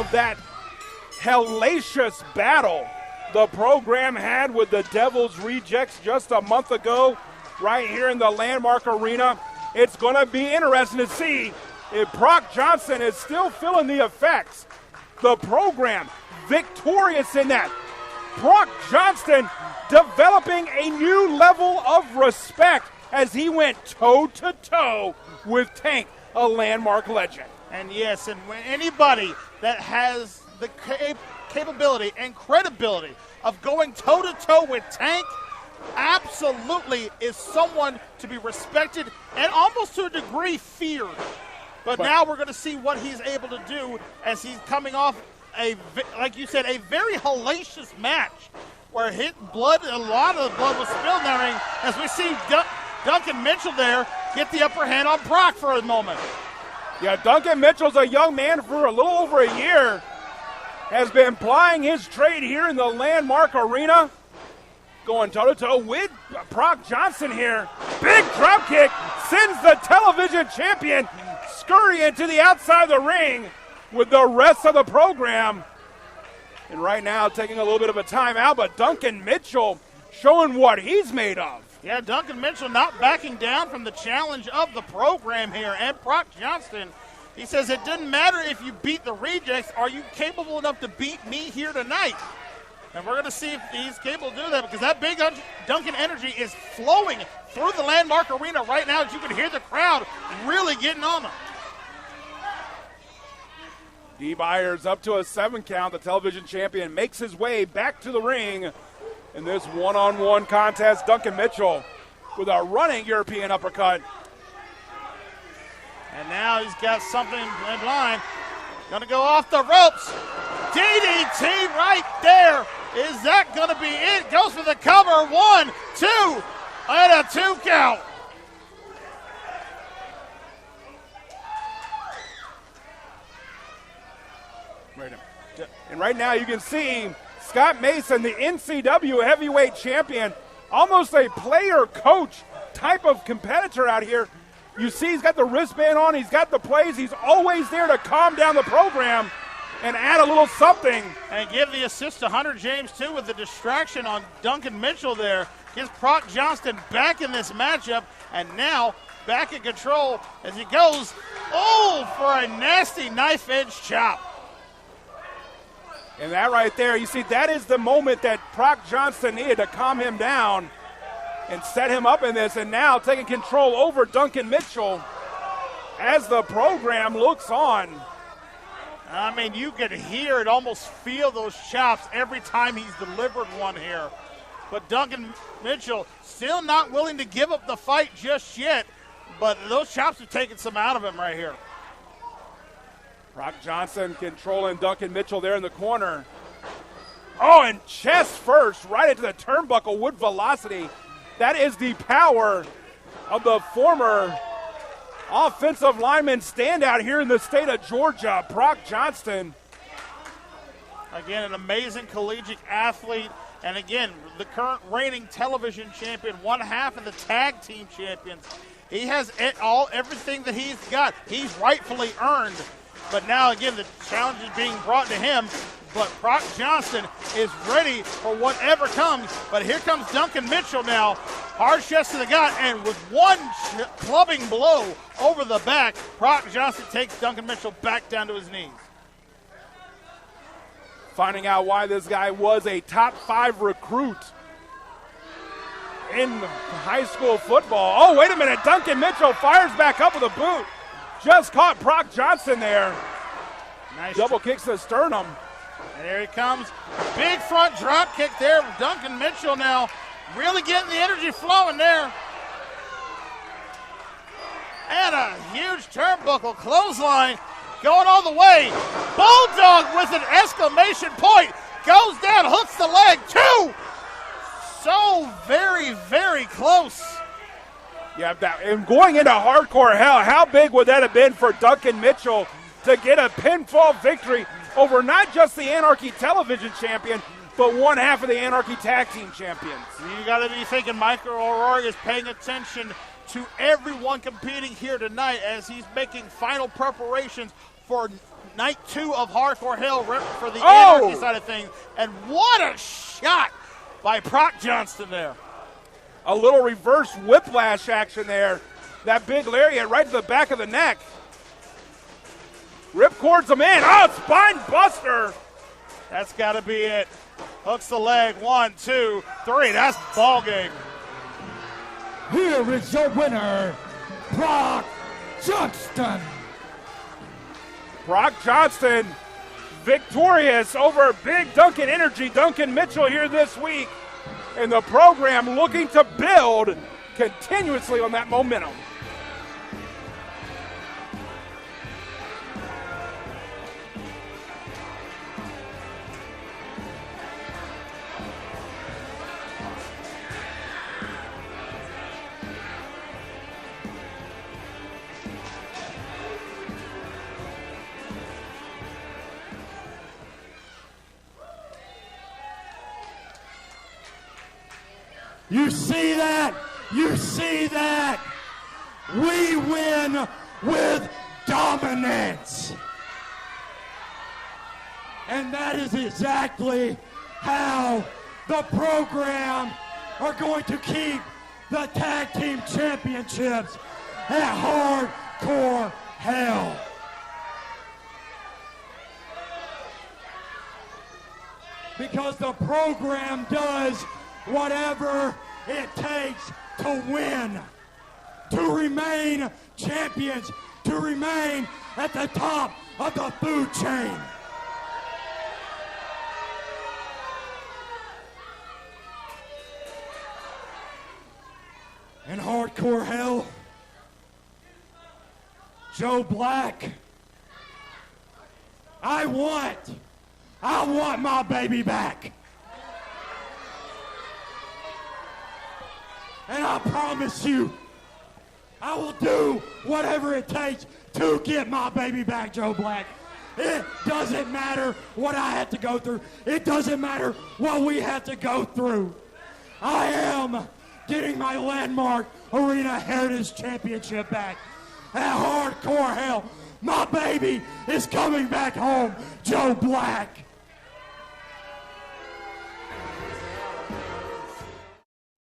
of that hellacious battle the program had with the Devil's Rejects just a month ago right here in the Landmark Arena. It's going to be interesting to see if Proc Johnston is still feeling the effects. The program victorious in that. Proc Johnston developing a new level of respect as he went toe-to-toe with Tank, a Landmark legend. And yes, and when anybody that has the capability and credibility of going toe-to-toe with Tank absolutely is someone to be respected and almost to a degree feared. But now we're going to see what he's able to do as he's coming off like you said, a very hellacious match where a lot of the blood was spilled in that ring as we see Duncan Mitchell there get the upper hand on Proc for a moment. Yeah, Duncan Mitchell's a young man for a little over a year. Has been plying his trade here in the Landmark Arena. Going toe-to-toe with Proc Johnston here. Big drop kick sends the television champion scurrying to the outside of the ring with the rest of the program. And right now taking a little bit of a timeout, but Duncan Mitchell showing what he's made of. Yeah, Duncan Mitchell not backing down from the challenge of the program here. And Proc Johnston, he says, it didn't matter if you beat the Rejects. Are you capable enough to beat me here tonight? And we're going to see if he's capable to do that because that big Duncan energy is flowing through the Landmark Arena right now as you can hear the crowd really getting on him. D. Byers up to a 7 count. The television champion makes his way back to the ring in this one-on-one contest. Duncan Mitchell with a running European uppercut. And now he's got something in line. Going to go off the ropes. DDT right there. Is that going to be it? Goes for the cover. 1, 2, and a 2 count. And right now you can see Scott Mason, the NCW heavyweight champion, almost a player-coach type of competitor out here. You see he's got the wristband on, he's got the plays, he's always there to calm down the program and add a little something. And give the assist to Hunter James, too, with the distraction on Duncan Mitchell there. Gives Proc Johnston back in this matchup, and now back in control as he goes, for a nasty knife-edge chop. And that right there, you see, that is the moment that Proc Johnston needed to calm him down and set him up in this. And now taking control over Duncan Mitchell as the program looks on. I mean, you could hear it, almost feel those chops every time he's delivered one here. But Duncan Mitchell still not willing to give up the fight just yet. But those chops have taken some out of him right here. Proc Johnston controlling Duncan Mitchell there in the corner. Oh, and chest first, right into the turnbuckle with velocity. That is the power of the former offensive lineman standout here in the state of Georgia, Proc Johnston. Again, an amazing collegiate athlete. And again, the current reigning television champion, one half of the tag team champions. He has everything that he's got. He's rightfully earned. But now, again, the challenge is being brought to him. But Proc Johnston is ready for whatever comes. But here comes Duncan Mitchell now. Hard chest to the gut, and with one clubbing blow over the back, Proc Johnston takes Duncan Mitchell back down to his knees. Finding out why this guy was a top 5 recruit in high school football. Oh, wait a minute. Duncan Mitchell fires back up with a boot. Just caught Proc Johnston there. Nice. Double kicks to the sternum. And there he comes. Big front drop kick there. Duncan Mitchell now really getting the energy flowing there. And a huge turnbuckle clothesline going all the way. Bulldog with an exclamation point. Goes down, hooks the leg. 2. So very, very close. Yeah, and going into hardcore hell, how big would that have been for Duncan Mitchell to get a pinfall victory over not just the Anarchy television champion, but one half of the Anarchy tag team champions? You got to be thinking Michael O'Rourke is paying attention to everyone competing here tonight as he's making final preparations for night 2 of Hardcore Hell for the Anarchy side of things. And what a shot by Proc Johnston there. A little reverse whiplash action there. That big lariat right to the back of the neck. Ripcords him in. Oh, spine buster. That's got to be it. Hooks the leg. 1, 2, 3. That's ball game. Here is your winner, Proc Johnston. Proc Johnston victorious over Big Duncan Energy, Duncan Mitchell here this week. And the program looking to build continuously on that momentum. You see that? You see that? We win with dominance. And that is exactly how the program are going to keep the tag team championships at Hardcore Hell. Because the program does whatever it takes to win, to remain champions, to remain at the top of the food chain. In Hardcore Hell, Joe Black, I want my baby back. And I promise you, I will do whatever it takes to get my baby back, Joe Black. It doesn't matter what I have to go through. It doesn't matter what we have to go through. I am getting my landmark Arena Heritage Championship back. At Hardcore Hell, my baby is coming back home, Joe Black.